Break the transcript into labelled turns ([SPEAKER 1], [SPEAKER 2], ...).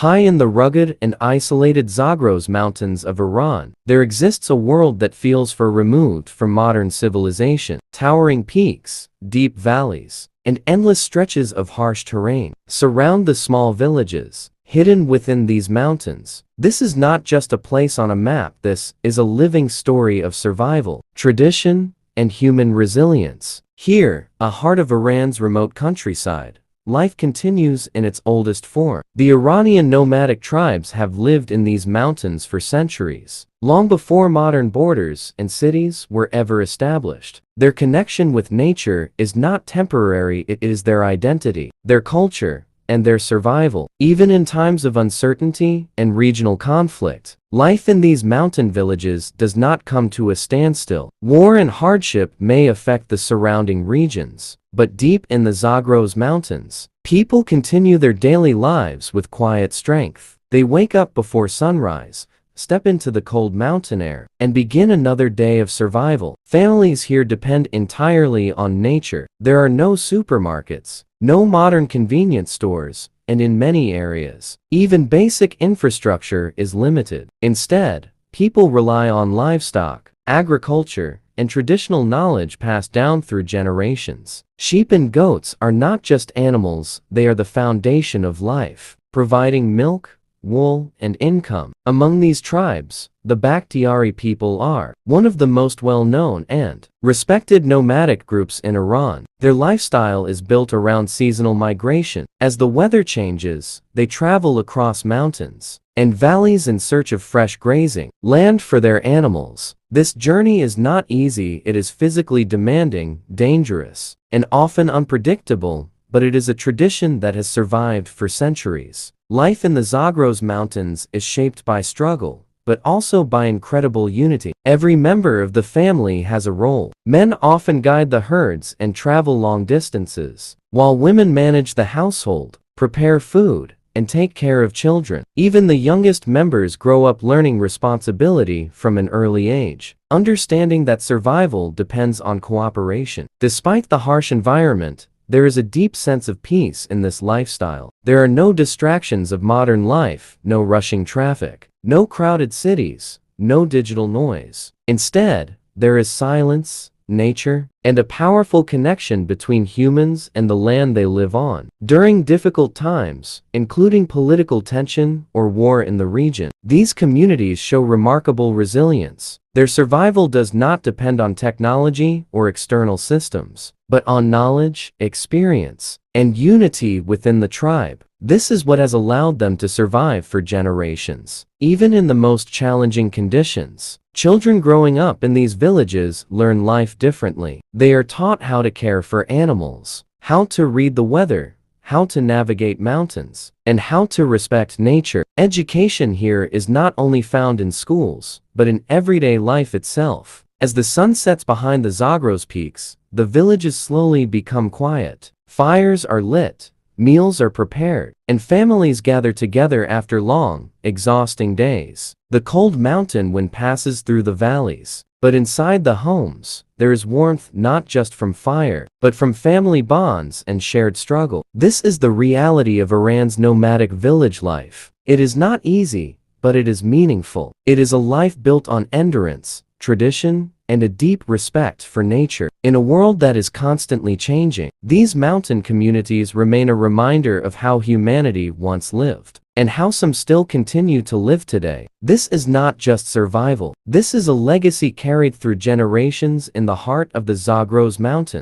[SPEAKER 1] High in the rugged and isolated Zagros Mountains of Iran, there exists a world that feels far removed from modern civilization. Towering peaks, deep valleys, and endless stretches of harsh terrain surround the small villages hidden within these mountains. This is not just a place on a map, this is a living story of survival, tradition, and human resilience. Here, a heart of Iran's remote countryside, life continues in its oldest form. The Iranian nomadic tribes have lived in these mountains for centuries, long before modern borders and cities were ever established. Their connection with nature is not temporary, it is their identity, their culture, and their survival. Even in times of uncertainty and regional conflict, life in these mountain villages does not come to a standstill. War and hardship may affect the surrounding regions, but deep in the Zagros Mountains, people continue their daily lives with quiet strength. They wake up before sunrise, step into the cold mountain air, and begin another day of survival. Families here depend entirely on nature. There are no supermarkets, no modern convenience stores, and in many areas, even basic infrastructure is limited. Instead, people rely on livestock, agriculture, and traditional knowledge passed down through generations. Sheep and goats are not just animals, they are the foundation of life, providing milk, wool, and income. Among these tribes, the Bakhtiari people are one of the most well-known and respected nomadic groups in Iran. Their lifestyle is built around seasonal migration. As the weather changes, they travel across mountains and valleys in search of fresh grazing land for their animals. This journey is not easy, it is physically demanding, dangerous, and often unpredictable, but it is a tradition that has survived for centuries. Life in the Zagros Mountains is shaped by struggle, but also by incredible unity. Every member of the family has a role. Men often guide the herds and travel long distances, while women manage the household, prepare food, and take care of children. Even the youngest members grow up learning responsibility from an early age, understanding that survival depends on cooperation. Despite the harsh environment, there is a deep sense of peace in this lifestyle. There are no distractions of modern life, no rushing traffic, no crowded cities, no digital noise. Instead, there is silence, nature, and a powerful connection between humans and the land they live on. During difficult times, including political tension or war in the region, these communities show remarkable resilience. Their survival does not depend on technology or external systems, but on knowledge, experience, and unity within the tribe. This is what has allowed them to survive for generations. Even in the most challenging conditions, children growing up in these villages learn life differently. They are taught how to care for animals, how to read the weather, how to navigate mountains, and how to respect nature. Education here is not only found in schools, but in everyday life itself. As the sun sets behind the Zagros peaks, the villages slowly become quiet. Fires are lit, meals are prepared, and families gather together after long, exhausting days. The cold mountain wind passes through the valleys, but inside the homes, there is warmth not just from fire, but from family bonds and shared struggle. This is the reality of Iran's nomadic village life. It is not easy, but it is meaningful. It is a life built on endurance, tradition, and a deep respect for nature. In a world that is constantly changing, these mountain communities remain a reminder of how humanity once lived, and how some still continue to live today. This is not just survival. This is a legacy carried through generations in the heart of the Zagros Mountains.